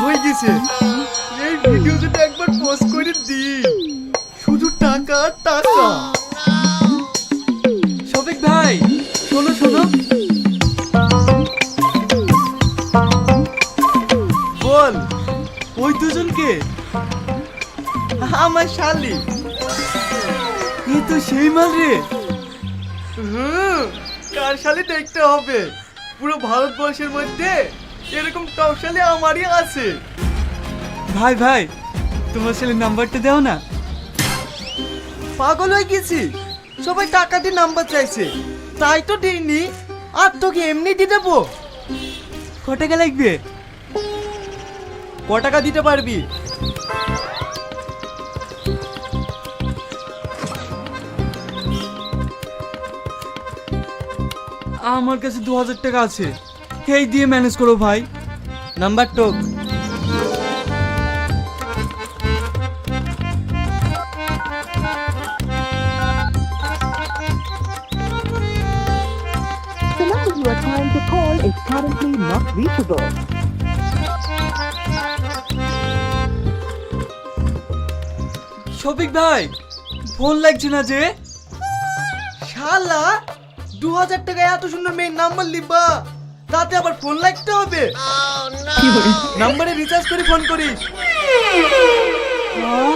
হয়ে গেছে। এই ভিডিও যদি একবার পোস্ট করে দিই, শুধু টাকা আর টাকা। শফিক ভাই, শোনো শোনো। বল। ওই দুজনকে আমার শালি। এ তো সেই মাল রে। কার শালি দেখতে হবে, পুরো ভারতবর্ষের মধ্যে এরকম টপ শালি আমারই আছে। ভাই ভাই, তোমার ছেলের নাম্বারটা দাও না। পাগল হয়ে গেছি, সবাই টাকা দিয়ে নাম্বার চাইছে, তাই তো দিইনি। আর তোকে এমনি দিয়ে দেবো। ক টাকা লাগবে? ক টাকা দিতে পারবি? আমার কাছে 2000 টাকা আছে, এই দিয়ে ম্যানেজ করো ভাই। নাম্বার টোক। The number you are trying to call is currently not reachable. Shafiq ভাই, ফোন লাগছে না যে? শালা 2000 টাকায় এত সুন্দর মেয়ের নাম্বার লিবা, তাতে আবার ফোন লাগতে হবে? নাম্বারে রিচার্জ করে ফোন করিস। হ্যাঁ?